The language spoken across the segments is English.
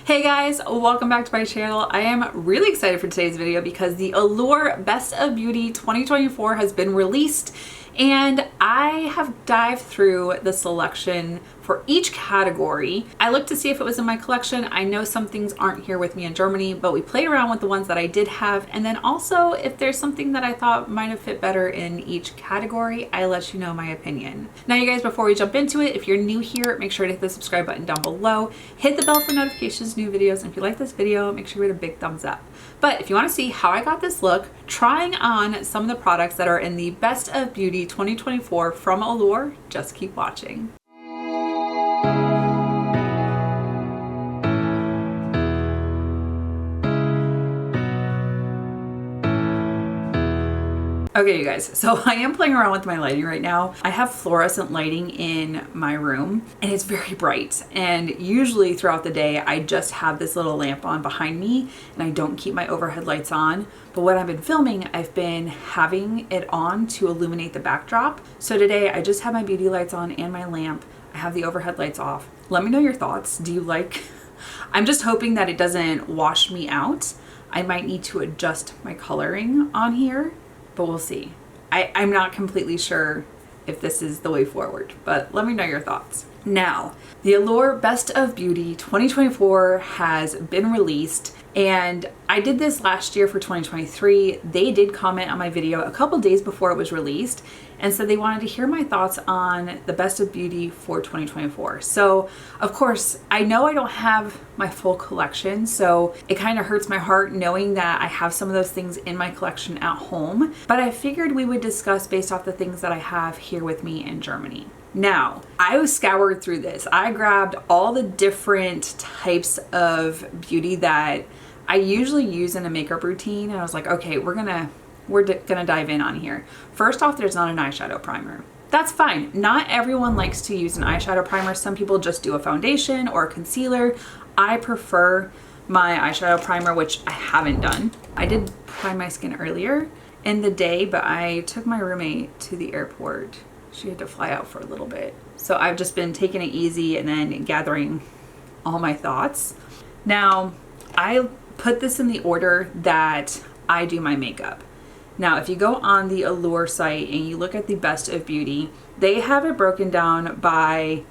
Hey guys, welcome back to my channel. I am really excited for today's video because the Allure Best of Beauty 2024 has been released and I have dived through the selection for each category. I looked to see if it was in my collection. I know some things aren't here with me in Germany, but we played around with the ones that I did have. And then also if there's something that I thought might have fit better in each category, I let you know my opinion. Now you guys, before we jump into it, if you're new here, make sure to hit the subscribe button down below, hit the bell for notifications, new videos. And if you like this video, make sure you hit a big thumbs up. But if you want to see how I got this look, trying on some of the products that are in the Best of Beauty 2024 from Allure, just keep watching. Okay, you guys, so I am playing around with my lighting right now. I have fluorescent lighting in my room and it's very bright. And usually throughout the day, I just have this little lamp on behind me and I don't keep my overhead lights on. But when I've been filming, I've been having it on to illuminate the backdrop. So today I just have my beauty lights on and my lamp. I have the overhead lights off. Let me know your thoughts. Do you like, I'm just hoping that it doesn't wash me out. I might need to adjust my coloring on here, but we'll see. I'm not completely sure if this is the way forward, but let me know your thoughts. Now, the Allure Best of Beauty 2024 has been released, and I did this last year for 2023. They did comment on my video a couple days before it was released and said they wanted to hear my thoughts on the Best of Beauty for 2024. So of course, I know I don't have my full collection, so it kind of hurts my heart knowing that I have some of those things in my collection at home, but I figured we would discuss based off the things that I have here with me in Germany. Now, I scoured through this. I grabbed all the different types of beauty that I usually use in a makeup routine, and I was like, okay, we're gonna dive in on here. First off, there's not an eyeshadow primer. That's fine. Not everyone likes to use an eyeshadow primer. Some people just do a foundation or a concealer. I prefer my eyeshadow primer, which I haven't done. I did prime my skin earlier in the day, but I took my roommate to the airport. She had to fly out for a little bit. So I've just been taking it easy and then gathering all my thoughts. Now, I put this in the order that I do my makeup. Now, if you go on the Allure site and you look at the Best of Beauty, they have it broken down by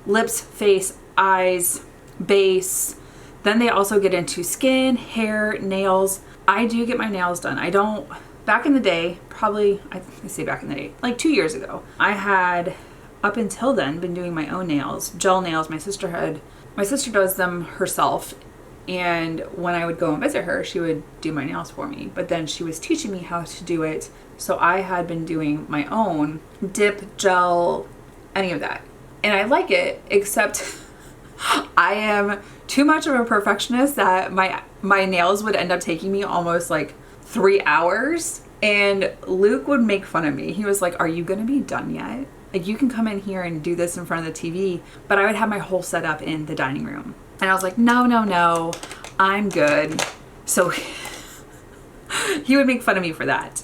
lips, face, eyes, base. Then they also get into skin, hair, nails. I do get my nails done. I don't, back in the day, probably, I say back in the day, like 2 years ago, I had, up until then, been doing my own nails, gel nails. My sister does them herself. And when I would go and visit her, she would do my nails for me. But then she was teaching me how to do it. So I had been doing my own dip, gel, any of that. And I like it, except I am too much of a perfectionist that my nails would end up taking me almost like 3 hours. And Luke would make fun of me. He was like, are you gonna be done yet? Like, you can come in here and do this in front of the TV. But I would have my whole setup in the dining room. And I was like, no, I'm good. So he would make fun of me for that.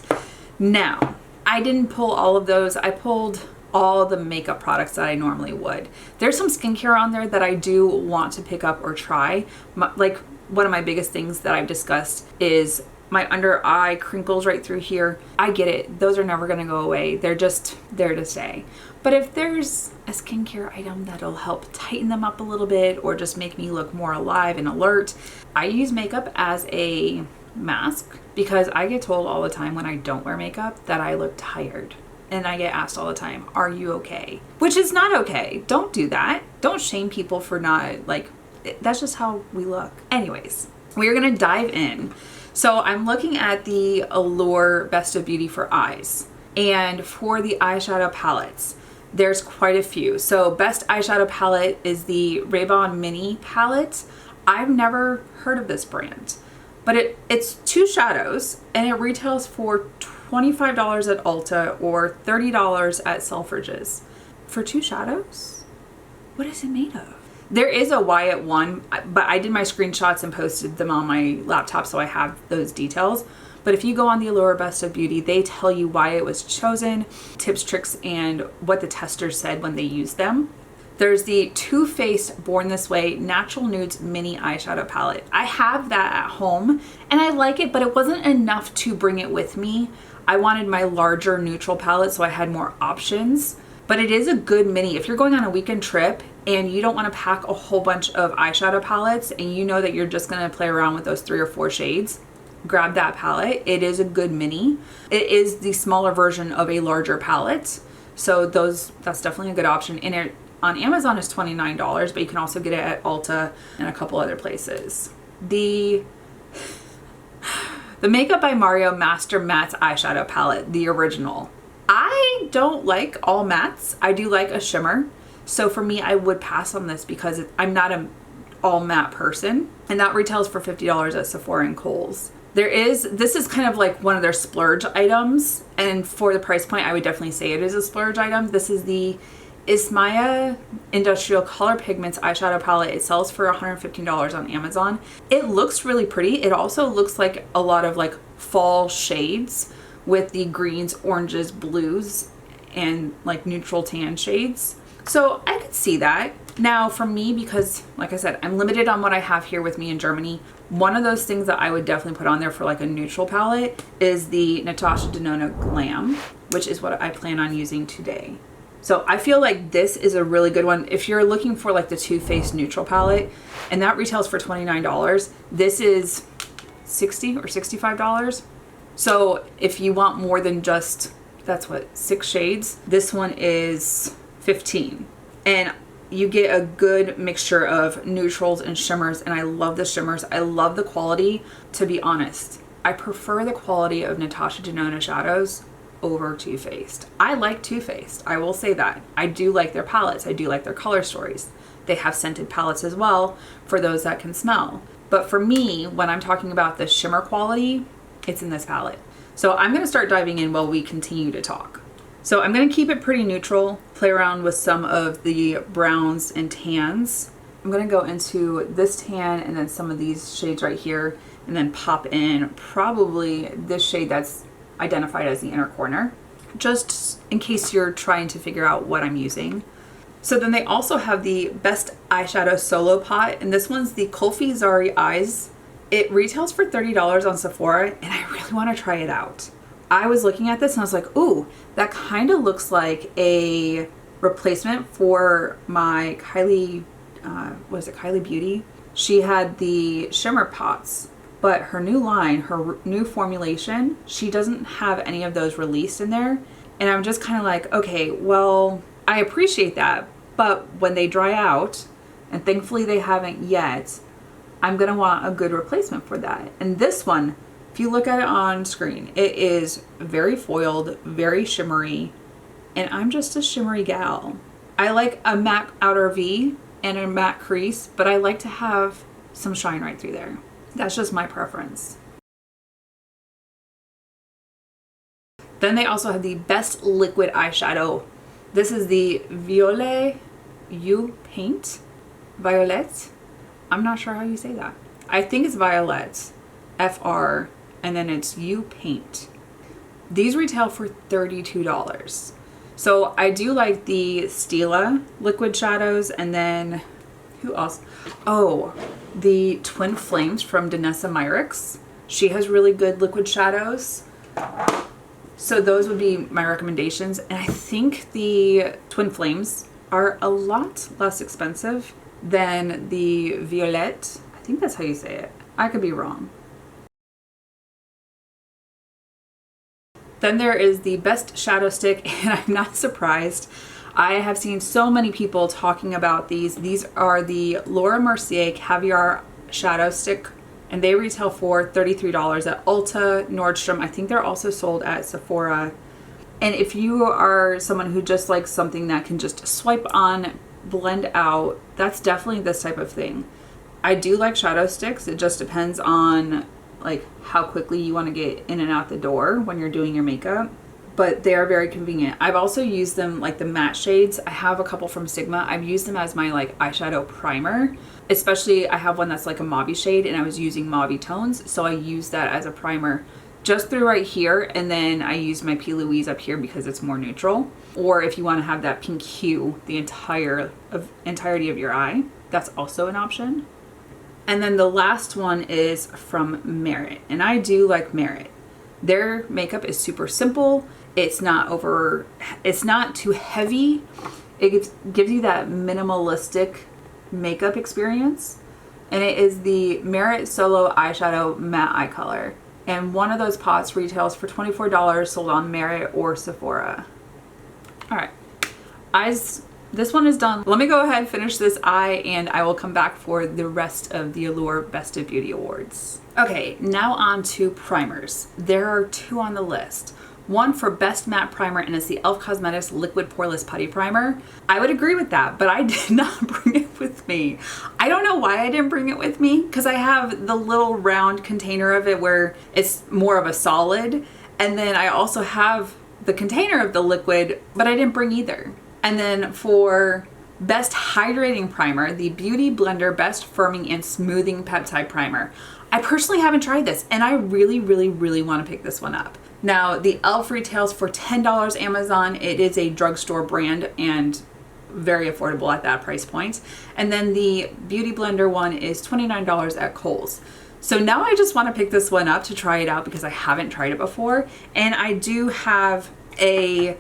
Now, I didn't pull all of those. I pulled all the makeup products that I normally would. There's some skincare on there that I do want to pick up or try. Like, one of my biggest things that I've discussed is my under eye crinkles right through here. I get it. Those are never gonna go away. They're just there to stay. But if there's a skincare item that'll help tighten them up a little bit or just make me look more alive and alert, I use makeup as a mask because I get told all the time when I don't wear makeup that I look tired. And I get asked all the time, are you okay? Which is not okay. Don't do that. Don't shame people for not, like, that's just how we look. Anyways, we're gonna dive in. So I'm looking at the Allure Best of Beauty for eyes. And for the eyeshadow palettes, there's quite a few. So best eyeshadow palette is the Ray-Ban Mini palette. I've never heard of this brand, but it's 2 shadows and it retails for $25 at Ulta or $30 at Selfridges. For 2 shadows? What is it made of? There is a Wyatt one, but I did my screenshots and posted them on my laptop, so I have those details. But if you go on the Allure Best of Beauty, they tell you why it was chosen, tips, tricks, and what the testers said when they used them. There's the Too Faced Born This Way Natural Nudes Mini Eyeshadow Palette. I have that at home and I like it, but it wasn't enough to bring it with me. I wanted my larger neutral palette so I had more options, but it is a good mini. If you're going on a weekend trip and you don't want to pack a whole bunch of eyeshadow palettes and you know that you're just going to play around with those 3 or 4 shades, grab that palette. It is a good mini. It is the smaller version of a larger palette. So that's definitely a good option. And it on Amazon is $29, but you can also get it at Ulta and a couple other places. The Makeup by Mario Master Mattes eyeshadow palette, the original. I don't like all mattes. I do like a shimmer. So for me, I would pass on this because I'm not an all matte person. And that retails for $50 at Sephora and Kohl's. This is kind of like one of their splurge items. And for the price point, I would definitely say it is a splurge item. This is the Ismaya Industrial Color Pigments eyeshadow palette. It sells for $115 on Amazon. It looks really pretty. It also looks like a lot of like fall shades with the greens, oranges, blues, and like neutral tan shades. So I could see that. Now for me, because like I said, I'm limited on what I have here with me in Germany, one of those things that I would definitely put on there for like a neutral palette is the Natasha Denona Glam, which is what I plan on using today. So I feel like this is a really good one. If you're looking for like the Too Faced neutral palette, and that retails for $29, this is $60 or $65. So if you want more than just, that's what, 6 shades, this one is $15. And you get a good mixture of neutrals and shimmers, and I love the shimmers. I love the quality. To be honest, I prefer the quality of Natasha Denona shadows over Too Faced. I like Too Faced. I will say that. I do like their palettes. I do like their color stories. They have scented palettes as well for those that can smell. But for me, when I'm talking about the shimmer quality, it's in this palette. So I'm going to start diving in while we continue to talk. So I'm going to keep it pretty neutral, play around with some of the browns and tans. I'm going to go into this tan and then some of these shades right here, and then pop in probably this shade that's identified as the inner corner, just in case you're trying to figure out what I'm using. So then they also have the Best Eyeshadow Solo Pot, and this one's the Kulfi Zari Eyes. It retails for $30 on Sephora, and I really want to try it out. I was looking at this and I was like, ooh, that kind of looks like a replacement for my Kylie, Kylie Beauty? She had the shimmer pots, but her new line, her new formulation, she doesn't have any of those released in there. And I'm just kind of like, okay, well, I appreciate that, but when they dry out, and thankfully they haven't yet, I'm gonna want a good replacement for that. And this one, if you look at it on screen, it is very foiled, very shimmery, and I'm just a shimmery gal. I like a matte outer V and a matte crease, but I like to have some shine right through there. That's just my preference. Then they also have the Best Liquid Eyeshadow. This is the Violet You Paint. Violet. I'm not sure how you say that. I think it's Violet. FR. And then it's You Paint. These retail for $32. So I do like the Stila liquid shadows, and then who else? Oh, the Twin Flames from Danessa Myricks. She has really good liquid shadows. So those would be my recommendations. And I think the Twin Flames are a lot less expensive than the Violette. I think that's how you say it. I could be wrong. Then there is the Best Shadow Stick, and I'm not surprised. I have seen so many people talking about these. These are the Laura Mercier Caviar Shadow Stick, and they retail for $33 at Ulta, Nordstrom. I think they're also sold at Sephora. And if you are someone who just likes something that can just swipe on, blend out, that's definitely this type of thing. I do like shadow sticks. It just depends on like how quickly you want to get in and out the door when you're doing your makeup, but they are very convenient. I've also used them like the matte shades. I have a couple from Sigma. I've used them as my like eyeshadow primer, especially I have one that's like a mauve shade and I was using mauve tones, so I use that as a primer just through right here, and then I use my P. Louise up here because it's more neutral. Or if you want to have that pink hue the entirety of your eye, that's also an option. And then the last one is from Merit, and I do like Merit. Their makeup is super simple. It's not too heavy. It gives you that minimalistic makeup experience. And it is the Merit Solo Eyeshadow Matte Eye Color. And one of those pots retails for $24, sold on Merit or Sephora. All right, eyes, this one is done. Let me go ahead and finish this eye, and I will come back for the rest of the Allure Best of Beauty Awards. Okay, now on to primers. There are two on the list. One for Best Matte Primer, and it's the e.l.f. Cosmetics Liquid Poreless Putty Primer. I would agree with that, but I did not bring it with me. I don't know why I didn't bring it with me, because I have the little round container of it where it's more of a solid, and then I also have the container of the liquid, but I didn't bring either. And then for Best Hydrating Primer, the Beauty Blender Best Firming and Smoothing Peptide Primer. I personally haven't tried this, and I really, really, really want to pick this one up. Now, the e.l.f. retails for $10 Amazon. It is a drugstore brand and very affordable at that price point. And then the Beauty Blender one is $29 at Kohl's. So now I just want to pick this one up to try it out because I haven't tried it before. And I do have a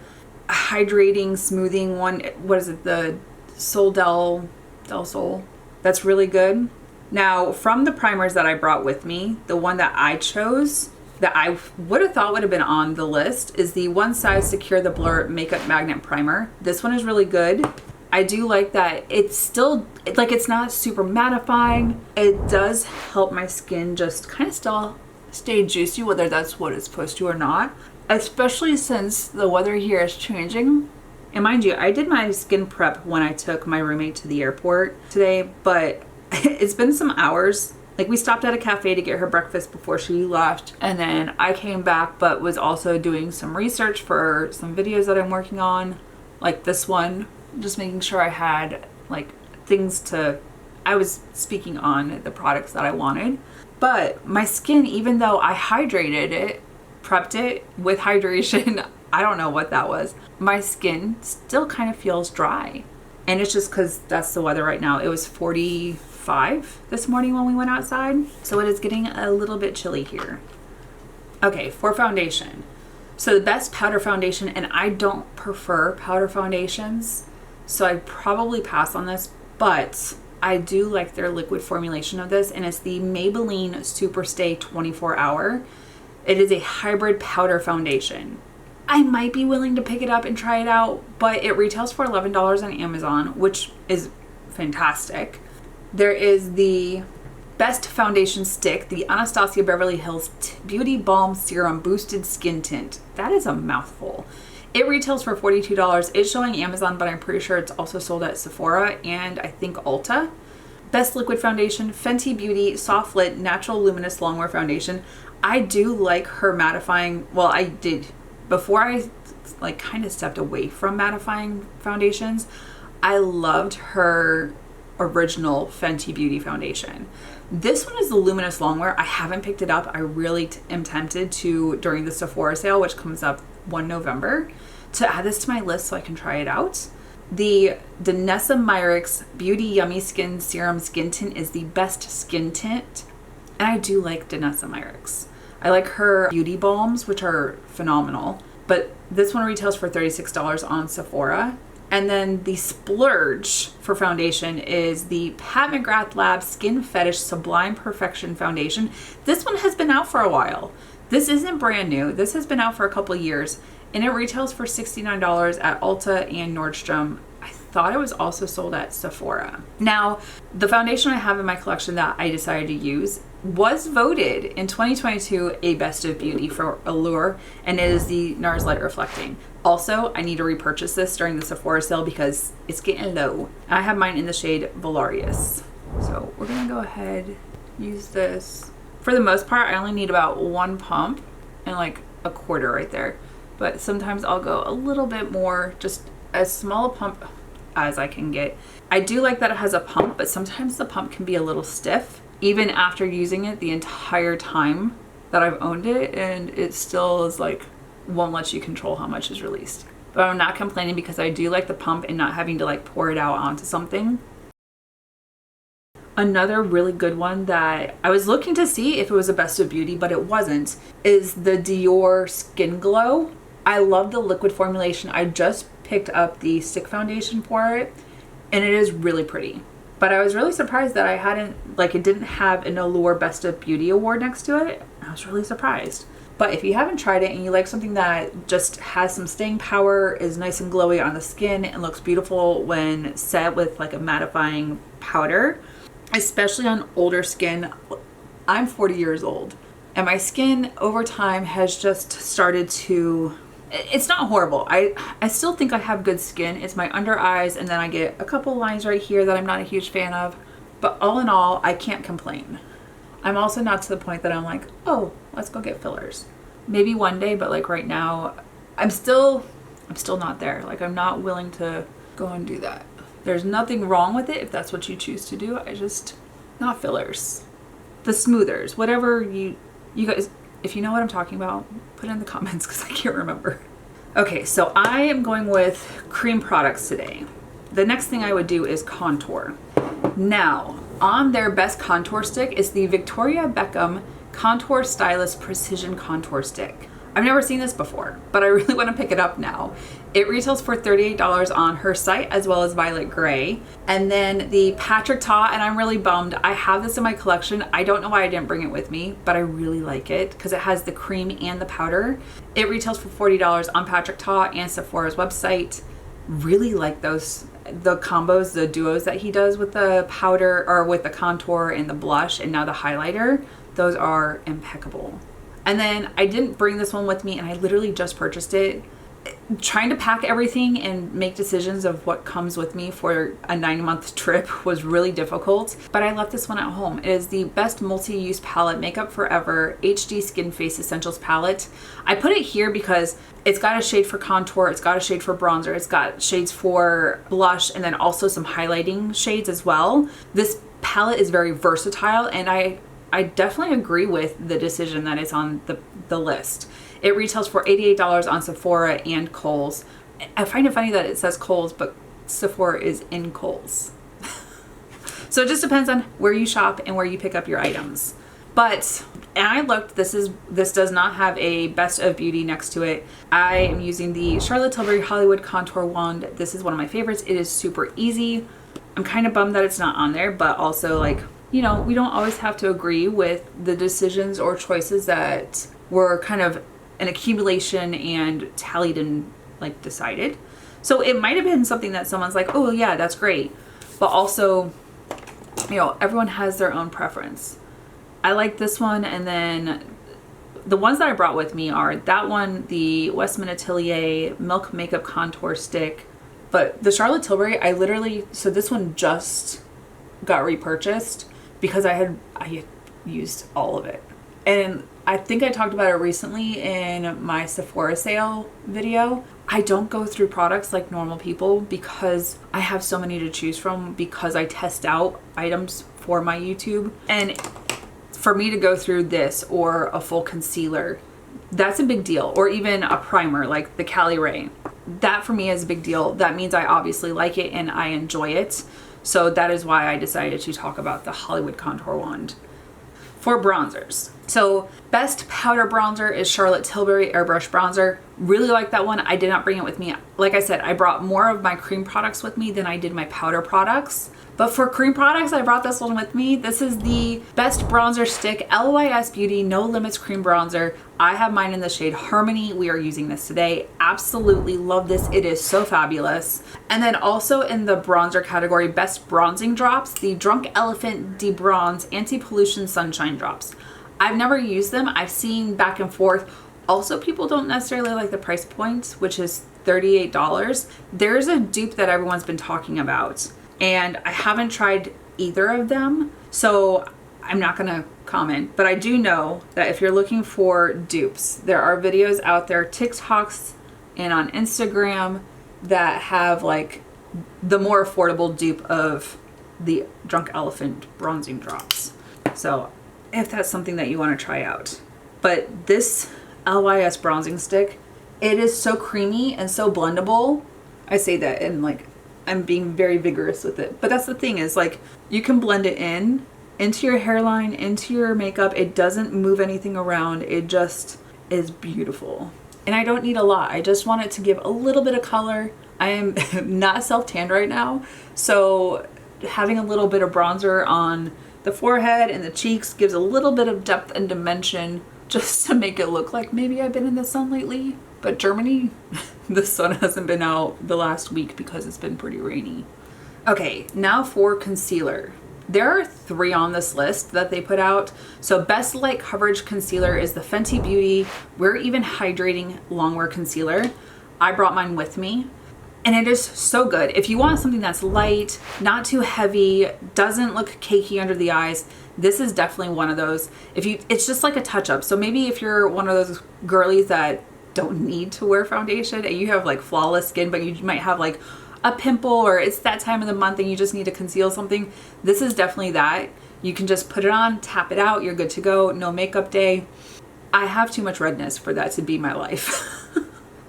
hydrating, smoothing one. What is it? The Sol del Sol. That's really good. Now, from the primers that I brought with me, the one that I chose that I would have thought would have been on the list is the One Size Secure the Blur Makeup Magnet Primer. This one is really good. I do like that it's still, like, it's not super mattifying. It does help my skin just kind of still stay juicy, whether that's what it's supposed to or not, especially since the weather here is changing. And mind you, I did my skin prep when I took my roommate to the airport today, but it's been some hours. Like, we stopped at a cafe to get her breakfast before she left, and then I came back but was also doing some research for some videos that I'm working on, like this one, just making sure I had like things to, I was speaking on the products that I wanted. But my skin, even though I hydrated it, prepped it with hydration, I don't know what that was, my skin still kind of feels dry. And it's just because that's the weather right now. It was 45 this morning when we went outside, so it is getting a little bit chilly here. Okay, for foundation. So the best powder foundation, and I don't prefer powder foundations, so I'd probably pass on this, but I do like their liquid formulation of this, and it's the Maybelline Superstay 24 Hour. It is a hybrid powder foundation. I might be willing to pick it up and try it out, but it retails for $11 on Amazon, which is fantastic. There is the Best Foundation Stick, the Anastasia Beverly Hills Beauty Balm Serum Boosted Skin Tint. That is a mouthful. It retails for $42. It's showing Amazon, but I'm pretty sure it's also sold at Sephora and I think Ulta. Best Liquid Foundation, Fenty Beauty Soft Lit Natural Luminous Longwear Foundation. I do like her mattifying, well, I did, before I like kind of stepped away from mattifying foundations, I loved her original Fenty Beauty foundation. This one is the Luminous Longwear. I haven't picked it up. I really am tempted to during the Sephora sale, which comes up 1 November, to add this to my list so I can try it out. The Danessa Myricks Beauty Yummy Skin Serum Skin Tint is the best skin tint. And I do like Danessa Myricks. I like her beauty balms, which are phenomenal. But this one retails for $36 on Sephora. And then the Splurge for foundation is the Pat McGrath Lab Skin Fetish Sublime Perfection Foundation. This one has been out for a while. This isn't brand new. This has been out for a couple years. And it retails for $69 at Ulta and Nordstrom. I thought it was also sold at Sephora. Now, the foundation I have in my collection that I decided to use was voted in 2022 a Best of Beauty for Allure, and it is the NARS Light Reflecting. Also, I need to repurchase this during the Sephora sale because it's getting low. I have mine in the shade Valarius. So we're gonna go ahead, use this. For the most part, I only need about one pump and like a quarter right there. But sometimes I'll go a little bit more, just as small a pump as I can get. I do like that it has a pump, but sometimes the pump can be a little stiff. Even after using it the entire time that I've owned it, and it still is like, won't let you control how much is released. But I'm not complaining because I do like the pump and not having to like pour it out onto something. Another really good one that I was looking to see if it was a Best of Beauty, but it wasn't, is the Dior Skin Glow. I love the liquid formulation. I just picked up the stick foundation for it, and it is really pretty. But I was really surprised that I hadn't, like, it didn't have an Allure Best of Beauty award next to it. I was really surprised. But if you haven't tried it and you like something that just has some staying power, is nice and glowy on the skin, and looks beautiful when set with like a mattifying powder, especially on older skin. I'm 40 years old, and my skin over time has just started to, it's not horrible. I still think I have good skin. It's my under eyes, and then I get a couple lines right here that I'm not a huge fan of. But all in all, I can't complain. I'm also not to the point that I'm like, oh, let's go get fillers. Maybe one day, but like right now, I'm still not there. Like, I'm not willing to go and do that. There's nothing wrong with it if that's what you choose to do. Not fillers. The smoothers, whatever you guys, if you know what I'm talking about, put it in the comments because I can't remember. Okay, so I am going with cream products today. The next thing I would do is contour. Now, on their best contour stick is the Victoria Beckham Contour Stylist Precision Contour Stick. I've never seen this before, but I really want to pick it up now. It retails for $38 on her site, as well as Violet Grey. And then the Patrick Ta, and I'm really bummed. I have this in my collection. I don't know why I didn't bring it with me, but I really like it because it has the cream and the powder. It retails for $40 on Patrick Ta and Sephora's website. Really like those, the combos, the duos that he does with the powder, or with the contour and the blush, and now the highlighter. Those are impeccable. And then I didn't bring this one with me, and I literally just purchased it. Trying to pack everything and make decisions of what comes with me for a 9-month trip was really difficult, but I left this one at home. It is the Best Multi-Use Palette Makeup Forever HD Skin Face Essentials Palette. I put it here because it's got a shade for contour, it's got a shade for bronzer, it's got shades for blush, and then also some highlighting shades as well. This palette is very versatile, and I definitely agree with the decision that it's on the list. It retails for $88 on Sephora and Kohl's. I find it funny that it says Kohl's, but Sephora is in Kohl's. So it just depends on where you shop and where you pick up your items. But, and I looked, this does not have a Best of Beauty next to it. I am using the Charlotte Tilbury Hollywood Contour Wand. This is one of my favorites. It is super easy. I'm kind of bummed that it's not on there, but also, like, you know, we don't always have to agree with the decisions or choices that were kind of an accumulation and tallied and like decided. So it might have been something that someone's like, oh yeah, that's great. But also, you know, everyone has their own preference. I like this one, and then the ones that I brought with me are that one, the Westman Atelier Milk Makeup Contour Stick. But the Charlotte Tilbury, I literally, so this one just got repurchased because I had used all of it. And I think I talked about it recently in my Sephora sale video. I don't go through products like normal people because I have so many to choose from, because I test out items for my YouTube. And for me to go through this or a full concealer, that's a big deal. Or even a primer like the Cali Ray. That for me is a big deal. That means I obviously like it and I enjoy it. So that is why I decided to talk about the Hollywood Contour Wand. For bronzers, so best powder bronzer is Charlotte Tilbury Airbrush Bronzer. Really like that one. I did not bring it with me. Like I said, I brought more of my cream products with me than I did my powder products. But for cream products, I brought this one with me. This is the Best Bronzer Stick LYS Beauty No Limits Cream Bronzer. I have mine in the shade Harmony. We are using this today. Absolutely love this. It is so fabulous. And then also in the bronzer category, Best Bronzing Drops, the Drunk Elephant De-Bronze Anti-Pollution Sunshine Drops. I've never used them. I've seen back and forth. Also, people don't necessarily like the price point, which is $38. There's a dupe that everyone's been talking about, and I haven't tried either of them, so I'm not gonna comment. But I do know that if you're looking for dupes, there are videos out there, TikToks and on Instagram, that have like the more affordable dupe of the Drunk Elephant bronzing drops. So if that's something that you want to try out. But this LYS bronzing stick, it is so creamy and so blendable. I say that and like I'm being very vigorous with it. But that's the thing is like you can blend it in into your hairline, into your makeup. It doesn't move anything around. It just is beautiful. And I don't need a lot. I just want it to give a little bit of color. I am not self-tanned right now, so having a little bit of bronzer on the forehead and the cheeks gives a little bit of depth and dimension just to make it look like maybe I've been in the sun lately. But Germany, the sun hasn't been out the last week because it's been pretty rainy. Okay, now for concealer. There are 3 on this list that they put out. So best light coverage concealer is the Fenty Beauty We're Even Hydrating Longwear Concealer. I brought mine with me and it is so good. If you want something that's light, not too heavy, doesn't look cakey under the eyes, this is definitely one of those. It's just like a touch up. So maybe if you're one of those girlies that don't need to wear foundation and you have like flawless skin, but you might have like a pimple or it's that time of the month and you just need to conceal something, this is definitely that. You can just put it on, tap it out, you're good to go, no makeup day. I have too much redness for that to be my life.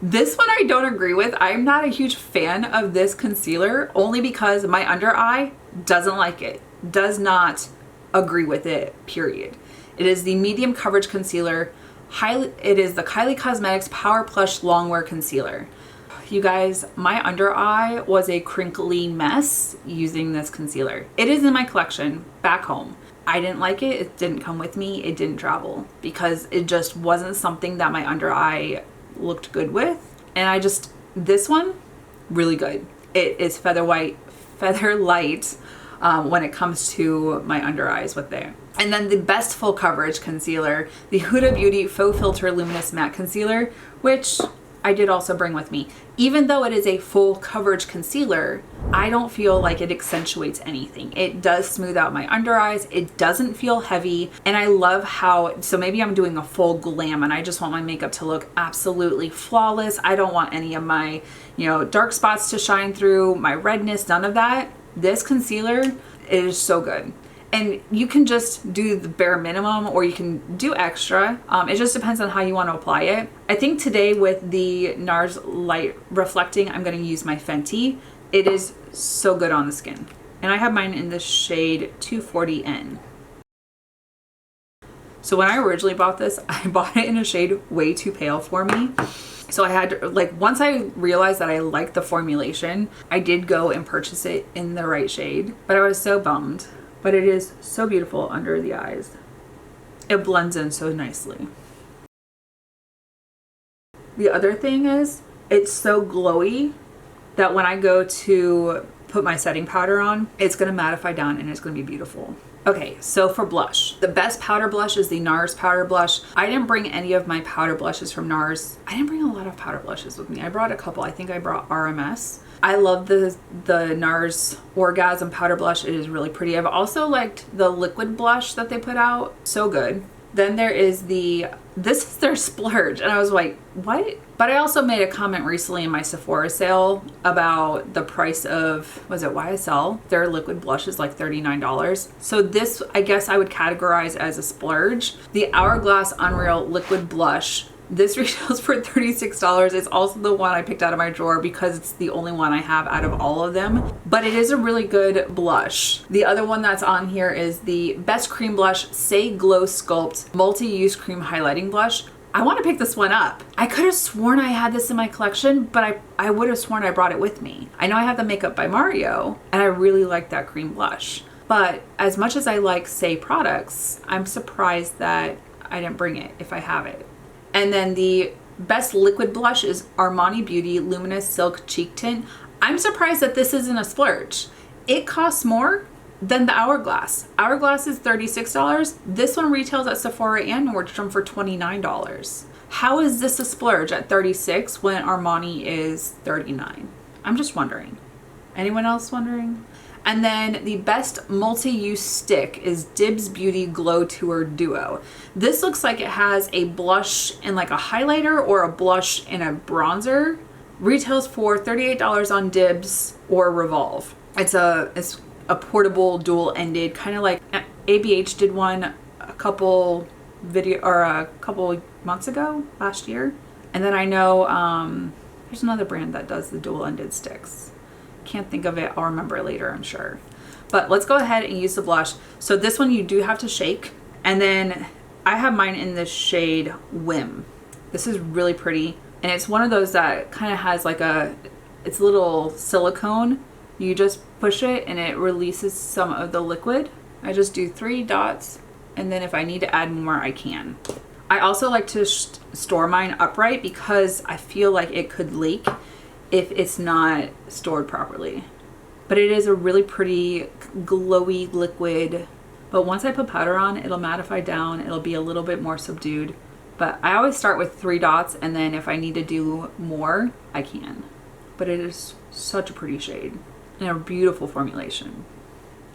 This one I don't agree with. I'm not a huge fan of this concealer only because my under eye doesn't like it, does not agree with it, period. It is the medium coverage concealer. It is the Kylie Cosmetics Power Plush Longwear Concealer. You guys, my under eye was a crinkly mess using this concealer. It is in my collection back home. I didn't like it. It didn't come with me. It didn't travel because it just wasn't something that my under eye looked good with. And this one, really good. It is feather light when it comes to my under eyes with there. And then the best full coverage concealer, the Huda Beauty Faux Filter Luminous Matte Concealer, which I did also bring with me. Even though it is a full coverage concealer, I don't feel like it accentuates anything. It does smooth out my under eyes. It doesn't feel heavy. And I love how, so maybe I'm doing a full glam and I just want my makeup to look absolutely flawless. I don't want any of my, dark spots to shine through, my redness, none of that. This concealer is so good. And you can just do the bare minimum or you can do extra. It just depends on how you want to apply it. I think today with the NARS Light Reflecting, I'm going to use my Fenty. It is so good on the skin. And I have mine in the shade 240N. So when I originally bought this, I bought it in a shade way too pale for me. So I had to, once I realized that I liked the formulation, I did go and purchase it in the right shade. But I was so bummed. But it is so beautiful under the eyes. It blends in so nicely. The other thing is, it's so glowy that when I go to put my setting powder on, it's going to mattify down and it's going to be beautiful. Okay, so for blush, the best powder blush is the NARS powder blush. I didn't bring any of my powder blushes from NARS. I didn't bring a lot of powder blushes with me. I brought a couple. I think I brought RMS. I love the NARS Orgasm powder blush. It is really pretty. I've also liked the liquid blush that they put out. So good. Then there is this is their Splurge. And I was like, what? But I also made a comment recently in my Sephora sale about the price of, was it YSL? Their liquid blush is like $39. So this, I guess I would categorize as a splurge. The Hourglass Unreal Liquid Blush. This retails for $36. It's also the one I picked out of my drawer because it's the only one I have out of all of them. But it is a really good blush. The other one that's on here is the Best Cream Blush Say Glow Sculpt Multi-Use Cream Highlighting Blush. I want to pick this one up. I could have sworn I had this in my collection, but I would have sworn I brought it with me. I know I have the Makeup by Mario, and I really like that cream blush. But as much as I like Say products, I'm surprised that I didn't bring it if I have it. And then the best liquid blush is Armani Beauty Luminous Silk Cheek Tint. I'm surprised that this isn't a splurge. It costs more than the Hourglass. Hourglass is $36. This one retails at Sephora and Nordstrom for $29. How is this a splurge at $36 when Armani is $39? I'm just wondering. Anyone else wondering? And then the best multi-use stick is Dibs Beauty Glow Tour Duo. This looks like it has a blush and like a highlighter or a blush and a bronzer. Retails for $38 on Dibs or Revolve. It's a portable dual-ended, kind of like ABH did one a couple video, or a couple months ago, last year. And then I know there's another brand that does the dual-ended sticks. Can't think of it. I'll remember it later, I'm sure. But let's go ahead and use the blush. So this one you do have to shake. And then I have mine in the shade Whim. This is really pretty. And it's one of those that kind of has like it's a little silicone. You just push it and it releases some of the liquid. I just do 3 dots. And then if I need to add more, I can. I also like to store mine upright because I feel like it could leak if it's not stored properly. But it is a really pretty glowy liquid. But once I put powder on, it'll mattify down. It'll be a little bit more subdued. But I always start with 3 dots, and then if I need to do more, I can. But it is such a pretty shade and a beautiful formulation.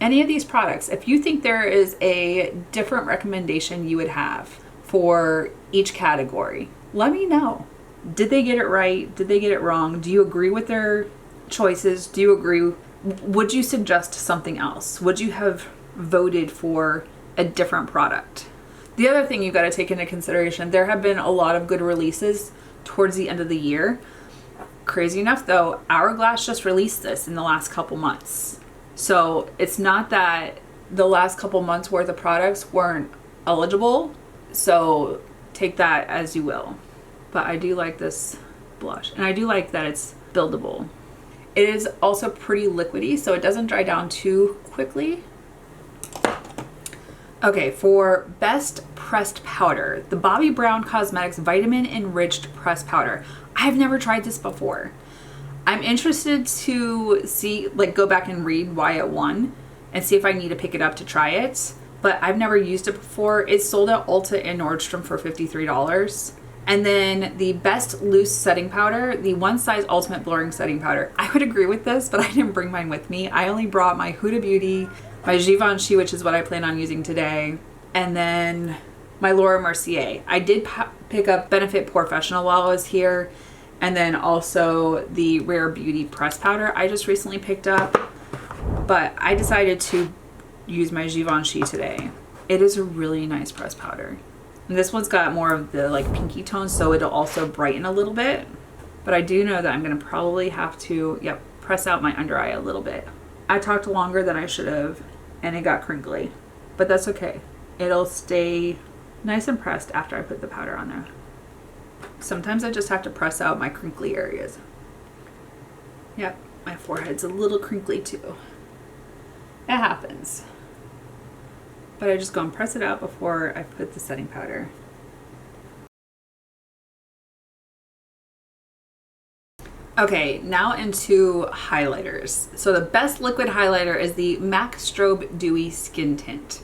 Any of these products, if you think there is a different recommendation you would have for each category, let me know. Did they get it right? Did they get it wrong? Do you agree with their choices? Do you agree? Would you suggest something else? Would you have voted for a different product? The other thing you got to take into consideration, there have been a lot of good releases towards the end of the year. Crazy enough though, Hourglass just released this in the last couple months. So it's not that the last couple months worth of products weren't eligible. So take that as you will. But I do like this blush, and I do like that it's buildable. It is also pretty liquidy, so it doesn't dry down too quickly. Okay, for best pressed powder, the Bobbi Brown Cosmetics Vitamin Enriched Pressed Powder. I've never tried this before. I'm interested to see, like, go back and read why it won and see if I need to pick it up to try it. But I've never used it before. It's sold at Ulta and Nordstrom for $53. And then the best loose setting powder, the One Size Ultimate Blurring Setting Powder. I would agree with this, but I didn't bring mine with me. I only brought my Huda Beauty, my Givenchy, which is what I plan on using today, and then my Laura Mercier. I did pick up Benefit Professional while I was here, and then also the Rare Beauty Press Powder I just recently picked up, but I decided to use my Givenchy today. It is a really nice press powder. And this one's got more of the like pinky tone, so it'll also brighten a little bit. But I do know that I'm gonna probably have to, press out my under eye a little bit. I talked longer than I should have, and it got crinkly, but that's okay. It'll stay nice and pressed after I put the powder on there. Sometimes I just have to press out my crinkly areas. Yep, my forehead's a little crinkly too. It happens. But I just go and press it out before I put the setting powder. Okay, now into highlighters. So the best liquid highlighter is the MAC Strobe Dewy Skin Tint.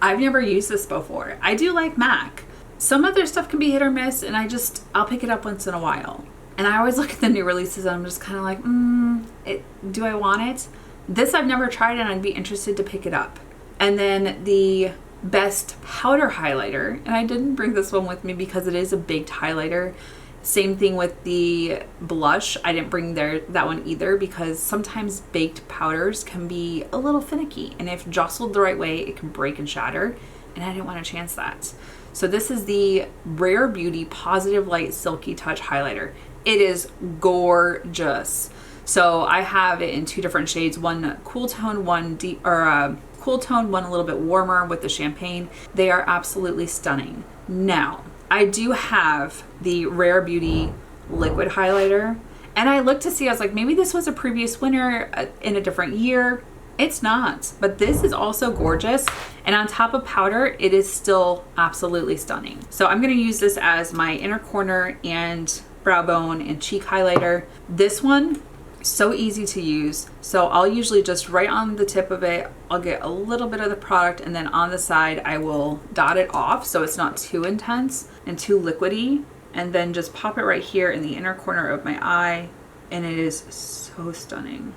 I've never used this before. I do like MAC. Some of their stuff can be hit or miss, and I'll pick it up once in a while. And I always look at the new releases and I'm just kind of like, do I want it? This I've never tried, and I'd be interested to pick it up. And then the best powder highlighter, and I didn't bring this one with me because it is a baked highlighter. Same thing with the blush. I didn't bring that one either because sometimes baked powders can be a little finicky, and if jostled the right way, it can break and shatter, and I didn't want to chance that. So this is the Rare Beauty Positive Light Silky Touch Highlighter. It is gorgeous. So I have it in 2 different shades, one cool tone, one deep, or cool tone, one a little bit warmer with the champagne. They are absolutely stunning. Now, I do have the Rare Beauty liquid highlighter, and I looked to see, I was like, maybe this was a previous winner in a different year. It's not, but this is also gorgeous. And on top of powder, it is still absolutely stunning. So I'm gonna use this as my inner corner and brow bone and cheek highlighter. This one, so easy to use. So I'll usually just right on the tip of it, I'll get a little bit of the product, and then on the side I will dot it off so it's not too intense and too liquidy, and then just pop it right here in the inner corner of my eye, and it is so stunning.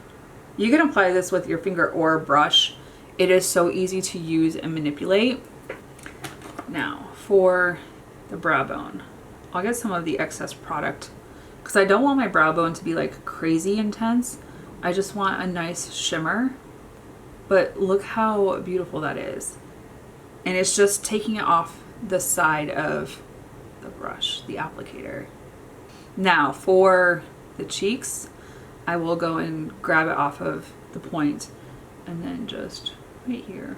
You can apply this with your finger or brush. It is so easy to use and manipulate. Now for the brow bone, I'll get some of the excess product because I don't want my brow bone to be like crazy intense. I just want a nice shimmer, but look how beautiful that is. And it's just taking it off the side of the brush, the applicator. Now for the cheeks, I will go and grab it off of the point and then just right here.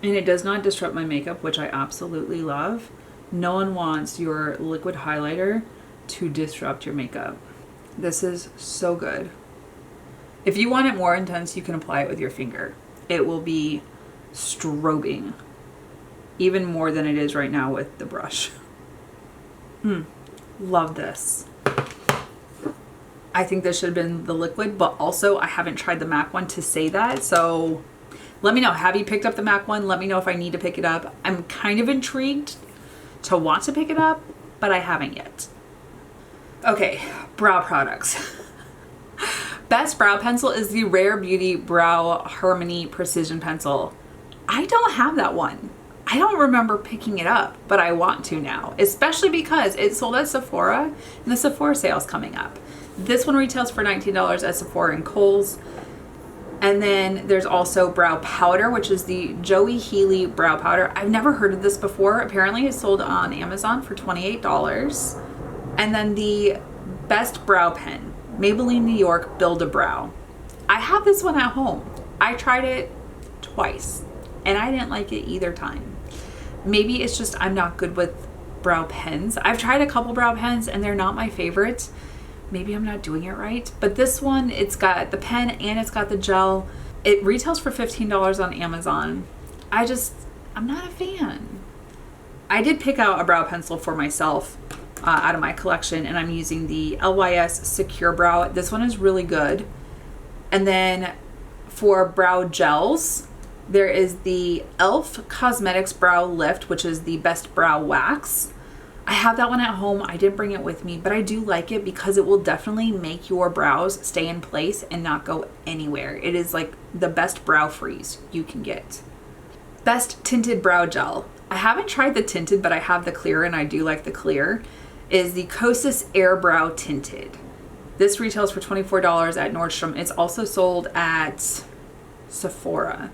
And it does not disrupt my makeup, which I absolutely love. No one wants your liquid highlighter to disrupt your makeup. This is so good. If you want it more intense, you can apply it with your finger. It will be strobing even more than it is right now with the brush. Love this. I think this should have been the liquid, but also I haven't tried the MAC one to say that. So let me know, have you picked up the MAC one? Let me know if I need to pick it up. I'm kind of intrigued to want to pick it up, but I haven't yet. Okay, brow products. Best brow pencil is the Rare Beauty Brow Harmony Precision Pencil. I don't have that one. I don't remember picking it up, but I want to now, especially because it's sold at Sephora and the Sephora sale is coming up. This one retails for $19 at Sephora and Kohl's. And then there's also brow powder, which is the Joey Healy brow powder. I've never heard of this before. Apparently it's sold on Amazon for $28. And then the Best Brow Pen, Maybelline New York Build-A-Brow. I have this one at home. I tried it twice and I didn't like it either time. Maybe it's just I'm not good with brow pens. I've tried a couple brow pens and they're not my favorite. Maybe I'm not doing it right, but this one, it's got the pen and it's got the gel. It retails for $15 on Amazon. I'm not a fan. I did pick out a brow pencil for myself out of my collection, and I'm using the LYS Secure Brow. This one is really good. And then for brow gels, there is the e.l.f. Cosmetics Brow Lift, which is the Best Brow Wax. I have that one at home. I didn't bring it with me, but I do like it because it will definitely make your brows stay in place and not go anywhere. It is like the best brow freeze you can get. Best Tinted Brow Gel. I haven't tried the tinted, but I have the clear and I do like the clear. Is the Kosas Air Brow Tinted. This retails for $24 at Nordstrom. It's also sold at Sephora.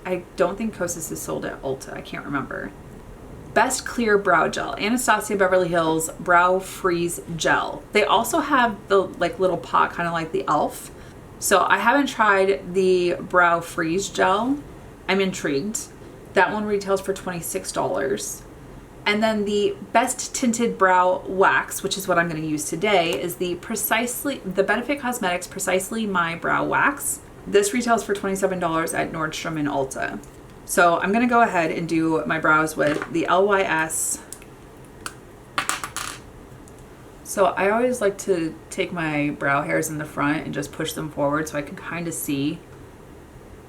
I don't think Kosas is sold at Ulta. I can't remember. Best Clear Brow Gel, Anastasia Beverly Hills Brow Freeze Gel. They also have the like little pot, kind of like the e.l.f. So I haven't tried the Brow Freeze Gel. I'm intrigued. That one retails for $26. And then the Best Tinted Brow Wax, which is what I'm going to use today, is the Benefit Cosmetics Precisely My Brow Wax. This retails for $27 at Nordstrom and Ulta. So I'm going to go ahead and do my brows with the LYS. So I always like to take my brow hairs in the front and just push them forward so I can kind of see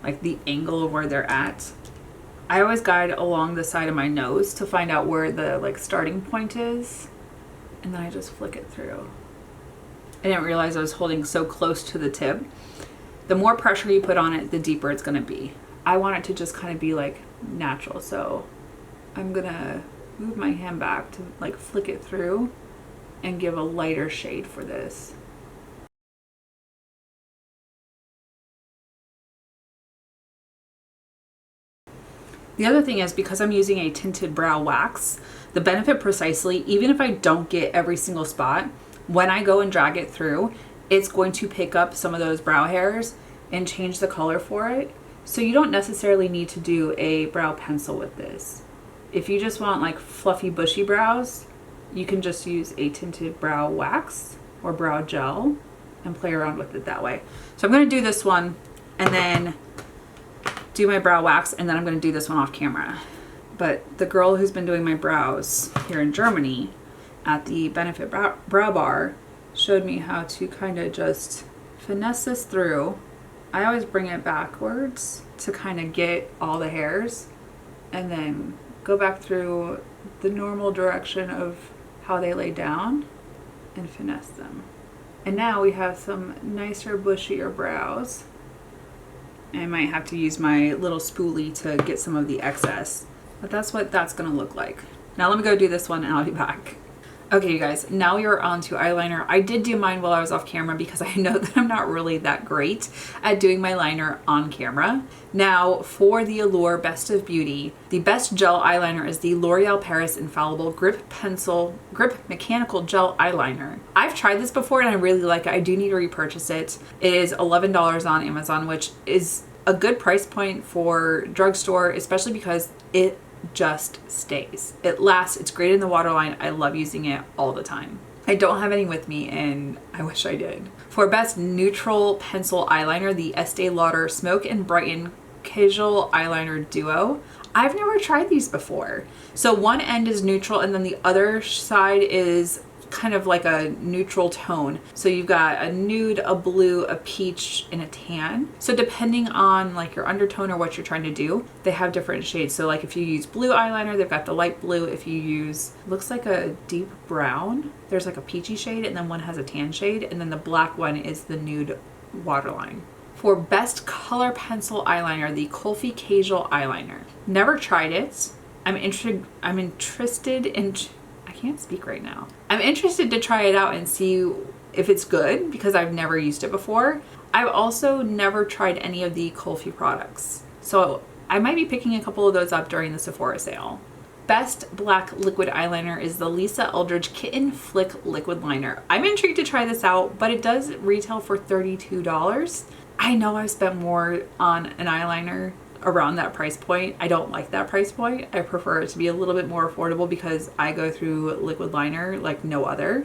like the angle of where they're at. I always guide along the side of my nose to find out where the like starting point is. And then I just flick it through. I didn't realize I was holding so close to the tip. The more pressure you put on it, the deeper it's going to be. I want it to just kind of be like natural. So I'm going to move my hand back to like flick it through and give a lighter shade for this. The other thing is, because I'm using a tinted brow wax, the Benefit Precisely, even if I don't get every single spot, when I go and drag it through, it's going to pick up some of those brow hairs and change the color for it. So you don't necessarily need to do a brow pencil with this. If you just want like fluffy bushy brows, you can just use a tinted brow wax or brow gel and play around with it that way. So I'm going to do this one and then do my brow wax, and then I'm going to do this one off camera. But the girl who's been doing my brows here in Germany at the Benefit Brow Bar showed me how to kind of just finesse this through. I always bring it backwards to kind of get all the hairs and then go back through the normal direction of how they lay down and finesse them. And now we have some nicer, bushier brows. I might have to use my little spoolie to get some of the excess, but that's what that's gonna look like. Now let me go do this one and I'll be back. Okay, you guys, now we are on to eyeliner. I did do mine while I was off camera because I know that I'm not really that great at doing my liner on camera. Now, for the Allure Best of Beauty, the best gel eyeliner is the L'Oreal Paris Infallible Grip Mechanical Gel Eyeliner. I've tried this before and I really like it. I do need to repurchase it. It is $11 on Amazon, which is a good price point for drugstore, especially because it just stays. It lasts. It's great in the waterline. I love using it all the time. I don't have any with me and I wish I did. For best neutral pencil eyeliner, the Estee Lauder Smoke and Brighten Casual Eyeliner Duo. I've never tried these before. So one end is neutral and then the other side is kind of like a neutral tone. So you've got a nude, a blue, a peach, and a tan. So depending on like your undertone or what you're trying to do, they have different shades. So like if you use blue eyeliner, they've got the light blue. If you use, looks like a deep brown, there's like a peachy shade, and then one has a tan shade, and then the black one is the nude waterline. For best color pencil eyeliner, the Kulfi Casual Eyeliner. Never tried it. I'm interested in, I can't speak right now. I'm interested to try it out and see if it's good because I've never used it before. I've also never tried any of the Kulfi products. So I might be picking a couple of those up during the Sephora sale. Best black liquid eyeliner is the Lisa Eldridge Kitten Flick Liquid Liner. I'm intrigued to try this out, but it does retail for $32. I know I've spent more on an eyeliner around that price point. I don't like that price point. I prefer it to be a little bit more affordable because I go through liquid liner like no other.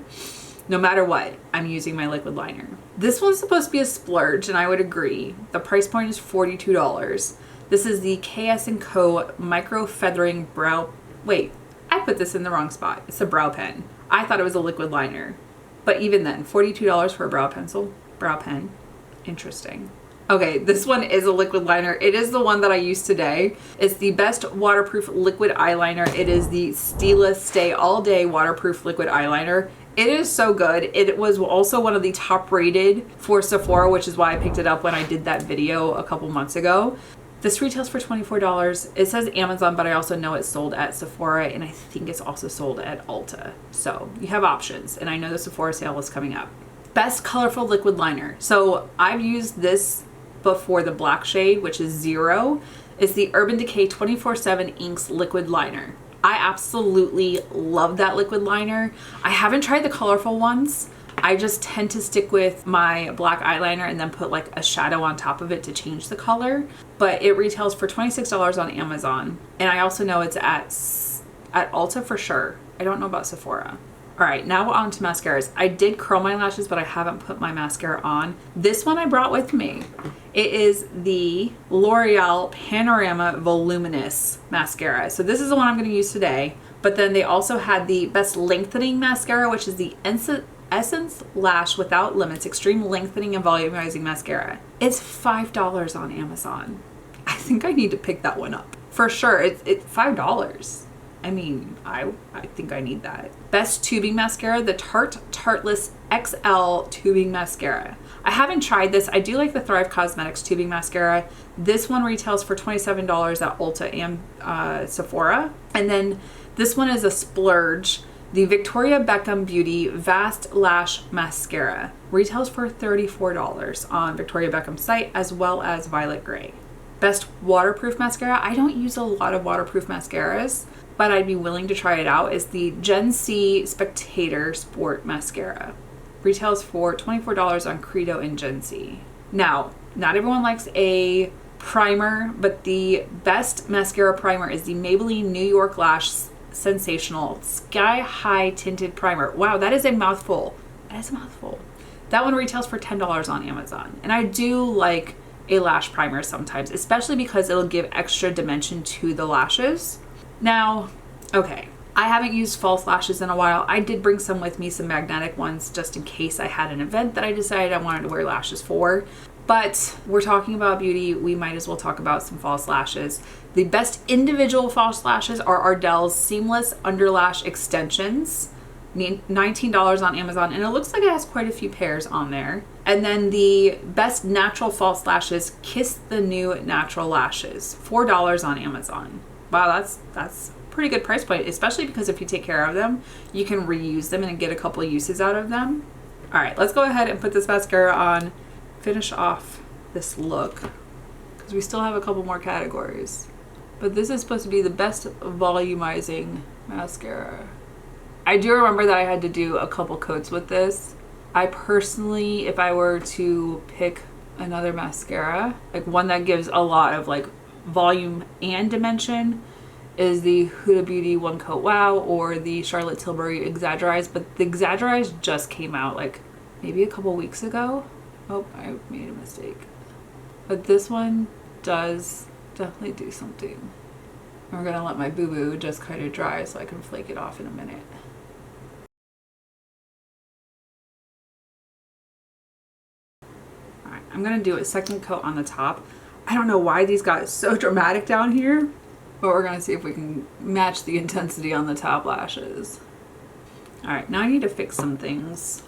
No matter what, I'm using my liquid liner. This one's supposed to be a splurge, and I would agree. The price point is $42. This is the KS & Co. Micro Feathering Brow... Wait, I put this in the wrong spot. It's a brow pen. I thought it was a liquid liner. But even then, $42 for a brow pen. Interesting. Okay, this one is a liquid liner. It is the one that I used today. It's the best waterproof liquid eyeliner. It is the Stila Stay All Day Waterproof Liquid Eyeliner. It is so good. It was also one of the top rated for Sephora, which is why I picked it up when I did that video a couple months ago. This retails for $24. It says Amazon, but I also know it's sold at Sephora, and I think it's also sold at Ulta. So you have options, and I know the Sephora sale is coming up. Best colorful liquid liner. So I've used this before, the black shade, which is 0. It's the Urban Decay 24/7 Inks Liquid Liner. I absolutely love that liquid liner. I haven't tried the colorful ones. I just tend to stick with my black eyeliner and then put like a shadow on top of it to change the color. But it retails for $26 on Amazon. And I also know it's at Ulta for sure. I don't know about Sephora. All right, now on to mascaras. I did curl my lashes, but I haven't put my mascara on. This one I brought with me. It is the L'Oreal Panorama Voluminous Mascara. So this is the one I'm gonna use today. But then they also had the Best Lengthening Mascara, which is the Essence Lash Without Limits Extreme Lengthening and Volumizing Mascara. It's $5 on Amazon. I think I need to pick that one up. For sure, it's $5. I mean, I think I need that. Best Tubing Mascara, the Tarte Tarteless XL Tubing Mascara. I haven't tried this. I do like the Thrive Cosmetics Tubing Mascara. This one retails for $27 at Ulta and Sephora. And then this one is a splurge. The Victoria Beckham Beauty Vast Lash Mascara. Retails for $34 on Victoria Beckham's site, as well as Violet Grey. Best Waterproof Mascara. I don't use a lot of waterproof mascaras, but I'd be willing to try it out, is the Gen C Spectator Sport Mascara. Retails for $24 on Credo and Gen C. Now, not everyone likes a primer, but the best mascara primer is the Maybelline New York Lash Sensational Sky High Tinted Primer. Wow, that is a mouthful. That is a mouthful. That one retails for $10 on Amazon. And I do like a lash primer sometimes, especially because it'll give extra dimension to the lashes. Now, okay, I haven't used false lashes in a while. I did bring some with me, some magnetic ones, just in case I had an event that I decided I wanted to wear lashes for. But we're talking about beauty, we might as well talk about some false lashes. The best individual false lashes are Ardell's Seamless Underlash Extensions. $19 on Amazon, and it looks like it has quite a few pairs on there. And then the best natural false lashes, Kiss the New Natural Lashes. $4 on Amazon. Wow, that's pretty good price point, especially because if you take care of them, you can reuse them and get a couple of uses out of them. All right, let's go ahead and put this mascara on, finish off this look, because we still have a couple more categories. But this is supposed to be the best volumizing mascara. I do remember that I had to do a couple coats with this. I personally, if I were to pick another mascara, like one that gives a lot of like volume and dimension, is the Huda Beauty One Coat Wow or the Charlotte Tilbury Exaggerize. But the Exaggerize just came out like maybe a couple weeks ago. Oh, I made a mistake. But this one does definitely do something. We're gonna let my boo-boo just kind of dry so I can flake it off in a minute. All right, I'm gonna do a second coat on the top. I don't know why these got so dramatic down here, but we're gonna see if we can match the intensity on the top lashes. All right, now I need to fix some things.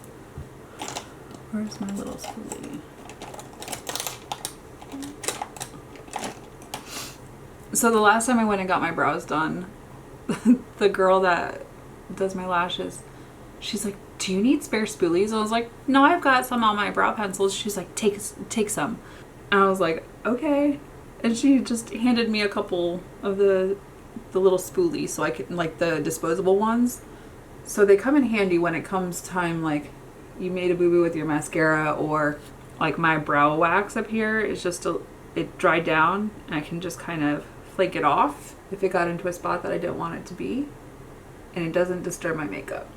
Where's my little spoolie? So the last time I went and got my brows done, the girl that does my lashes, she's like, do you need spare spoolies? I was like, no, I've got some on my brow pencils. She's like, take some. And I was like, okay. And she just handed me a couple of the little spoolies so I could, like the disposable ones. So they come in handy when it comes time, like you made a boo-boo with your mascara, or like my brow wax up here is just, it dried down and I can just kind of flake it off if it got into a spot that I don't want it to be, and it doesn't disturb my makeup.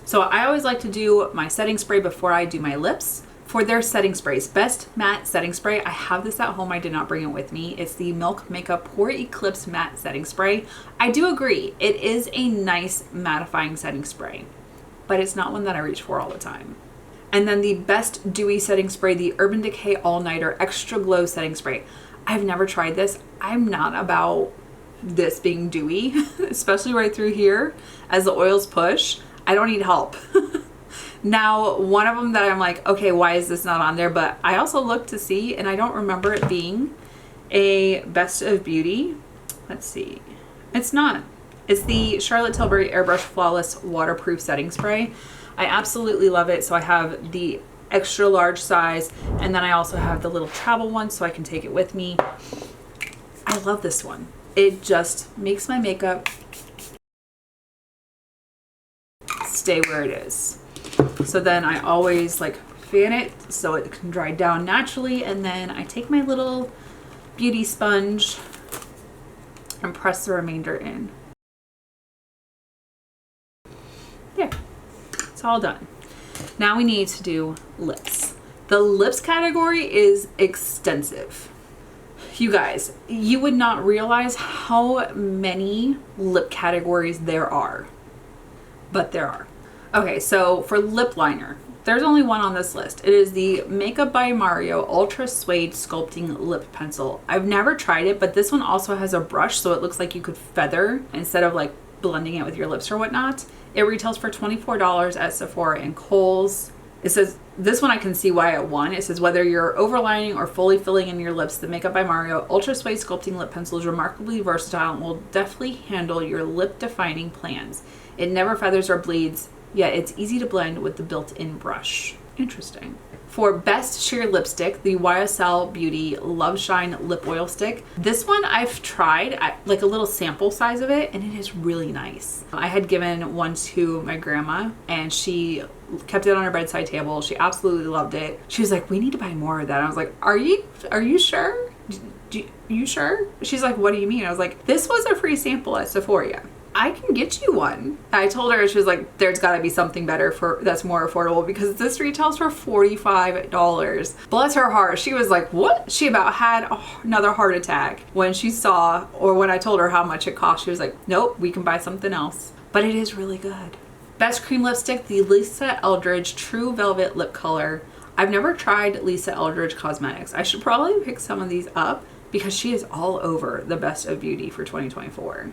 So I always like to do my setting spray before I do my lips. For their setting sprays, Best Matte Setting Spray, I have this at home, I did not bring it with me. It's the Milk Makeup Pore Eclipse Matte Setting Spray. I do agree, it is a nice mattifying setting spray, but it's not one that I reach for all the time. And then the Best Dewy Setting Spray, the Urban Decay All Nighter Extra Glow Setting Spray. I've never tried this. I'm not about this being dewy, especially right through here as the oils push. I don't need help. Now, one of them that I'm like, okay, why is this not on there? But I also looked to see, and I don't remember it being a Best of Beauty. Let's see. It's not. It's the Charlotte Tilbury Airbrush Flawless Waterproof Setting Spray. I absolutely love it. So I have the extra large size, and then I also have the little travel one so I can take it with me. I love this one. It just makes my makeup stay where it is. So then I always like fan it so it can dry down naturally, and then I take my little beauty sponge and press the remainder in. There, it's all done. Now we need to do lips. The lips category is extensive. You guys, you would not realize how many lip categories there are, but there are. Okay, so for lip liner, there's only one on this list. It is the Makeup by Mario Ultra Suede Sculpting Lip Pencil. I've never tried it, but this one also has a brush, so it looks like you could feather instead of like blending it with your lips or whatnot. It retails for $24 at Sephora and Kohl's. It says, this one I can see why it won. It says, whether you're overlining or fully filling in your lips, the Makeup by Mario Ultra Suede Sculpting Lip Pencil is remarkably versatile and will deftly handle your lip defining plans. It never feathers or bleeds, yet it's easy to blend with the built-in brush. Interesting. For Best Sheer Lipstick, the YSL Beauty Love Shine Lip Oil Stick. This one I've tried, like a little sample size of it, and it is really nice. I had given one to my grandma, and she kept it on her bedside table. She absolutely loved it. She was like, we need to buy more of that. I was like, are you sure? You sure? She's like, what do you mean? I was like, this was a free sample at Sephora. I can get you one. I told her, she was like, there's got to be something better that's more affordable, because this retails for $45. Bless her heart. She was like, what? She about had another heart attack when she saw, or when I told her how much it cost. She was like, nope, we can buy something else. But it is really good. Best Cream Lipstick, the Lisa Eldridge True Velvet Lip Color. I've never tried Lisa Eldridge Cosmetics. I should probably pick some of these up because she is all over the Best of Beauty for 2024.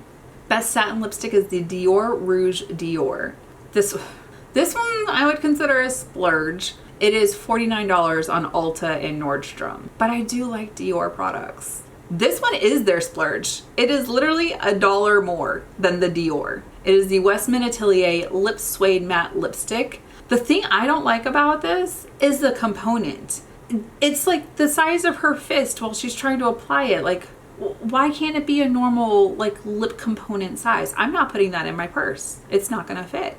Best Satin Lipstick is the Dior Rouge Dior. This one I would consider a splurge. It is $49 on Ulta and Nordstrom. But I do like Dior products. This one is their splurge. It is literally $1 more than the Dior. It is the Westman Atelier Lip Suede Matte Lipstick. The thing I don't like about this is the component. It's like the size of her fist while she's trying to apply it. Like, why can't it be a normal like lip component size? I'm not putting that in my purse. It's not gonna fit.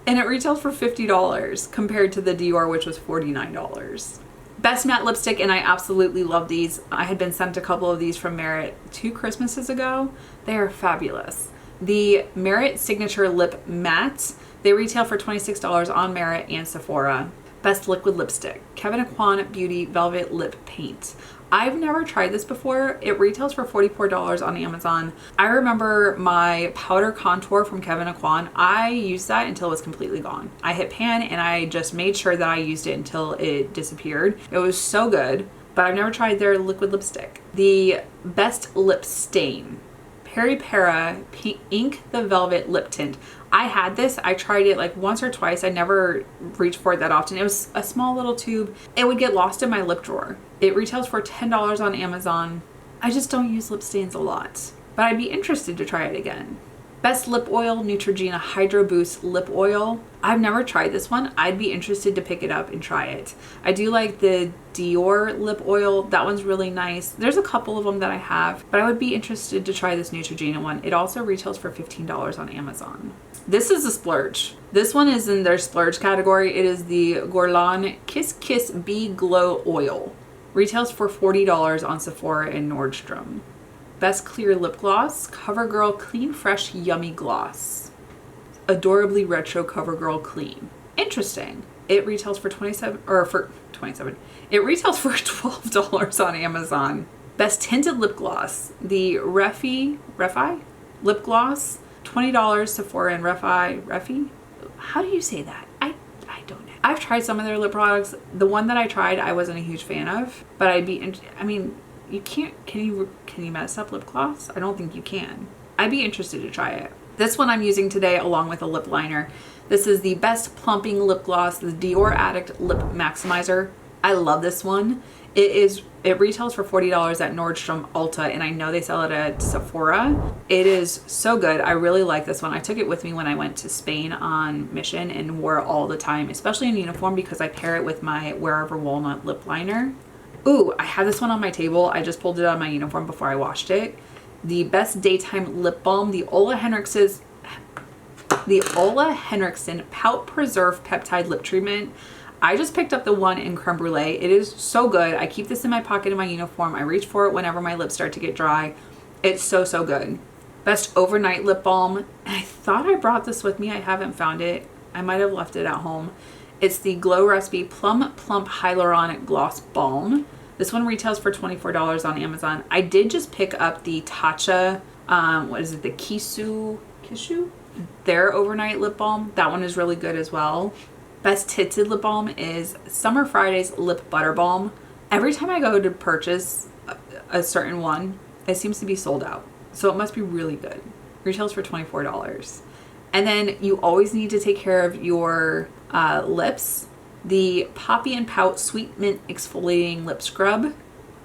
And it retails for $50 compared to the Dior, which was $49. Best matte lipstick, and I absolutely love these. I had been sent a couple of these from Merit 2 Christmases ago. They are fabulous. The Merit Signature Lip Matte, they retail for $26 on Merit and Sephora. Best liquid lipstick, Kevyn Aucoin Beauty Velvet Lip Paint. I've never tried this before. It retails for $44 on Amazon. I remember my powder contour from Kevyn Aucoin. I used that until it was completely gone. I hit pan and I just made sure that I used it until it disappeared. It was so good, but I've never tried their liquid lipstick. The best lip stain, Peri Para Ink the Velvet Lip Tint. I had this, I tried it like once or twice. I never reached for it that often. It was a small little tube. It would get lost in my lip drawer. It retails for $10 on Amazon. I just don't use lip stains a lot, but I'd be interested to try it again. Best lip oil, Neutrogena Hydro Boost Lip Oil. I've never tried this one. I'd be interested to pick it up and try it. I do like the Dior lip oil. That one's really nice. There's a couple of them that I have, but I would be interested to try this Neutrogena one. It also retails for $15 on Amazon. This is a splurge. This one is in their splurge category. It is the Guerlain Kiss Kiss Bee Glow Oil. Retails for $40 on Sephora and Nordstrom. Best clear lip gloss, CoverGirl Clean Fresh Yummy Gloss. Adorably retro CoverGirl Clean. Interesting. It retails for It retails for $12 on Amazon. Best tinted lip gloss, the Refi lip gloss, $20 Sephora and Refi. How do you say that? I don't know. I've tried some of their lip products. The one that I tried, I wasn't a huge fan of, but you can't, can you mess up lip gloss? I don't think you can. I'd be interested to try it. This one I'm using today along with a lip liner. This is the Best Plumping Lip Gloss, the Dior Addict Lip Maximizer. I love this one. It retails for $40 at Nordstrom, Ulta, and I know they sell it at Sephora. It is so good. I really like this one. I took it with me when I went to Spain on mission and wore it all the time, especially in uniform because I pair it with my Wherever Walnut lip liner. Ooh, I had this one on my table. I just pulled it out of my uniform before I washed it. The Best Daytime Lip Balm, the Ola Henriksen Pout Preserve Peptide Lip Treatment. I just picked up the one in Creme Brulee. It is so good. I keep this in my pocket in my uniform. I reach for it whenever my lips start to get dry. It's so good. Best Overnight Lip Balm. I thought I brought this with me. I haven't found it. I might have left it at home. It's the Glow Recipe Plum Plump Hyaluronic Gloss Balm. This one retails for $24 on Amazon. I did just pick up the Tatcha, the Kishu? Their Overnight Lip Balm. That one is really good as well. Best tinted lip balm is Summer Friday's Lip Butter Balm. Every time I go to purchase a certain one, it seems to be sold out. So it must be really good. Retails for $24. And then you always need to take care of your lips. The Poppy and Pout Sweet Mint Exfoliating Lip Scrub.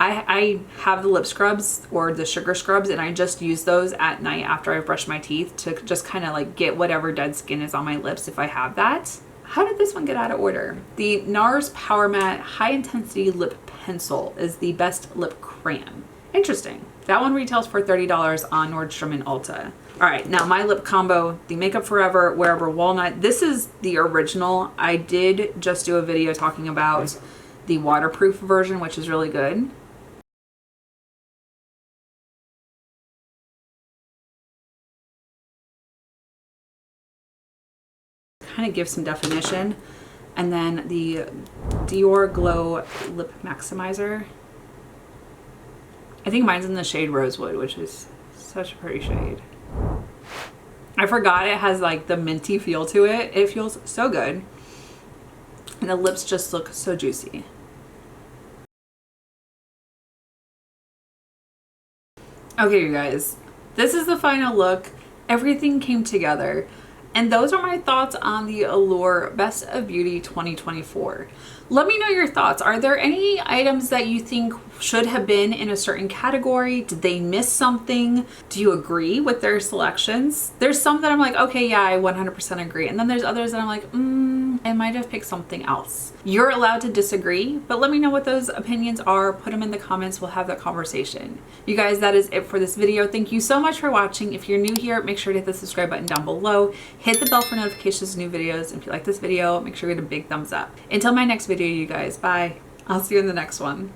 I have the lip scrubs or the sugar scrubs, and I just use those at night after I've brushed my teeth to just kind of like get whatever dead skin is on my lips if I have that. How did this one get out of order? The NARS Power Matte High Intensity Lip Pencil is the Best Lip Crayon. Interesting. That one retails for $30 on Nordstrom and Ulta. All right, now my lip combo, the Makeup Forever Wherever Walnut. This is the original. I did just do a video talking about the waterproof version, which is really good. Kind of gives some definition. And then the Dior Glow Lip Maximizer. I think mine's in the shade Rosewood, which is such a pretty shade. I forgot it has like the minty feel to it. It feels so good. And the lips just look so juicy. Okay, you guys, this is the final look. Everything came together. And those are my thoughts on the Allure Best of Beauty 2024. Let me know your thoughts. Are there any items that you think should have been in a certain category? Did they miss something? Do you agree with their selections? There's some that I'm like, okay, yeah, I 100% agree. And then there's others that I'm like, I might have picked something else. You're allowed to disagree, but let me know what those opinions are. Put them in the comments. We'll have that conversation. You guys, that is it for this video. Thank you so much for watching. If you're new here, make sure to hit the subscribe button down below. Hit the bell for notifications of new videos. And if you like this video, make sure to hit a big thumbs up. Until my next video, you guys, bye. I'll see you in the next one.